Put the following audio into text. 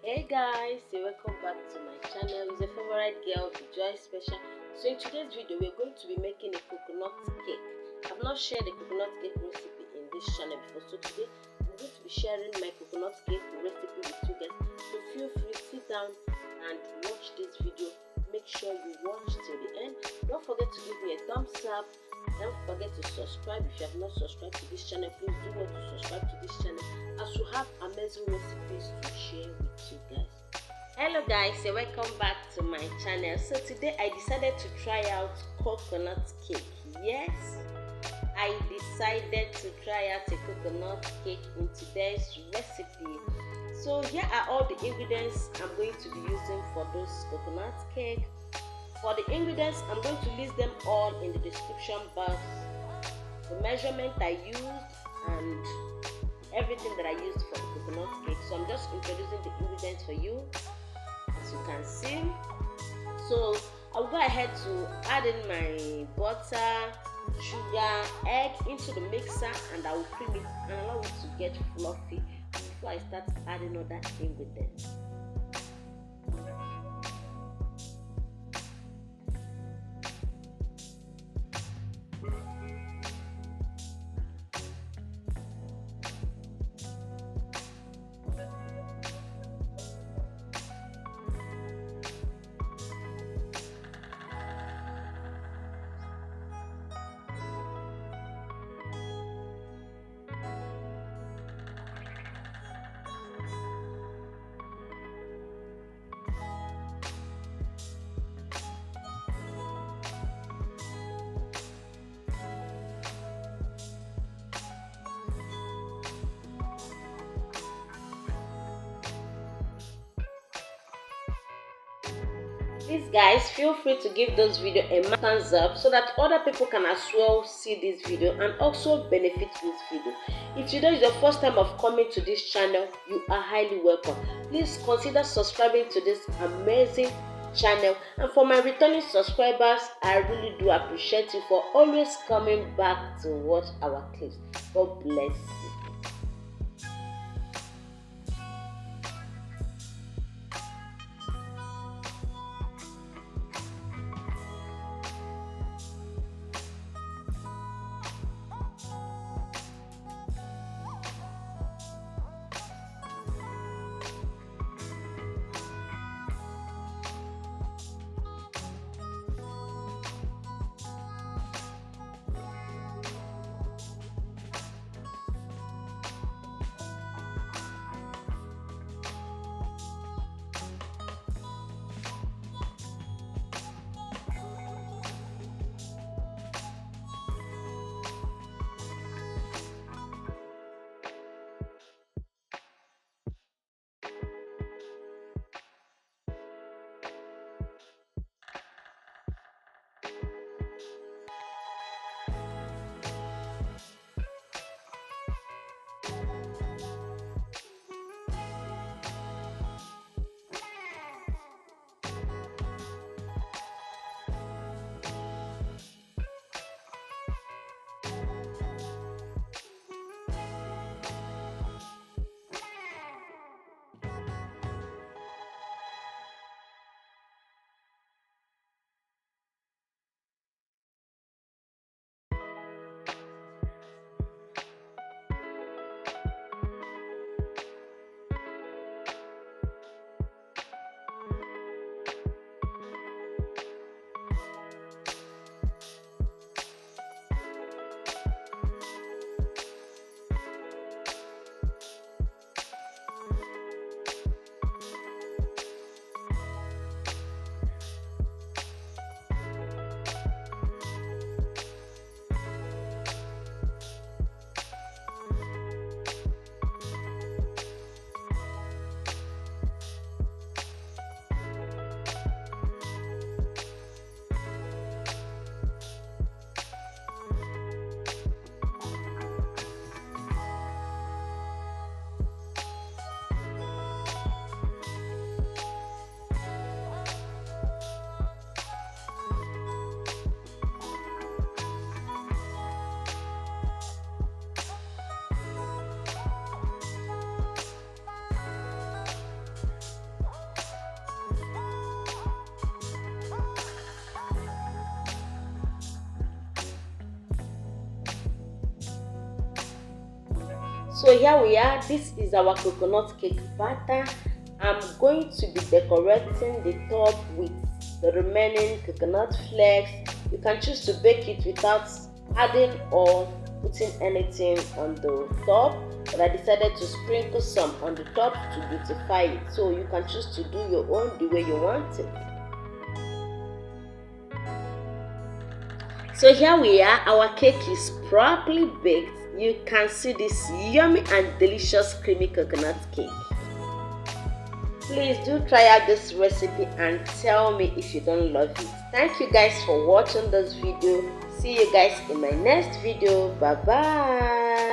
Hey guys, welcome back to my channel. It's your favorite girl, Joy Special. So in today's video, we're going to be making a coconut cake. I've not shared the coconut cake recipe in this channel before, so today I'm going to be sharing my coconut cake recipe with you guys. So feel free, sit down and watch this video. Make sure you watch till the end. Don't forget to give me a thumbs up. Don't forget to subscribe. If you have not subscribed to this channel, please do not to subscribe to this channel, as we have amazing recipes to share with you guys. Hello guys, and welcome back to my channel. So today I decided to try out coconut cake. Yes, I decided to try out a coconut cake in today's recipe. So here are all the ingredients I'm going to be using for this coconut cake. For the ingredients, I'm going to list them all in the description box. The measurement I used and everything that I used for the coconut cake. So I'm just introducing the ingredients for you, as you can see. So I'll go ahead to add in my butter, sugar, egg into the mixer, and I will cream it and allow it to get fluffy before I start adding other ingredients. Please guys, feel free to give this video a thumbs up so that other people can as well see this video and also benefit this video. If today is your first time of coming to this channel, you are highly welcome. Please consider subscribing to this amazing channel, and for my returning subscribers, I really do appreciate you for always coming back to watch our clips. God bless you. So here we are. This is our coconut cake batter. I'm going to be decorating the top with the remaining coconut flakes. You can choose to bake it without adding or putting anything on the top, but I decided to sprinkle some on the top to beautify it. So you can choose to do your own the way you want it. So here we are. Our cake is properly baked. You can see this yummy and delicious creamy coconut cake. Please do try out this recipe and tell me if you don't love it. Thank you guys for watching this video. See you guys in my next video. Bye bye.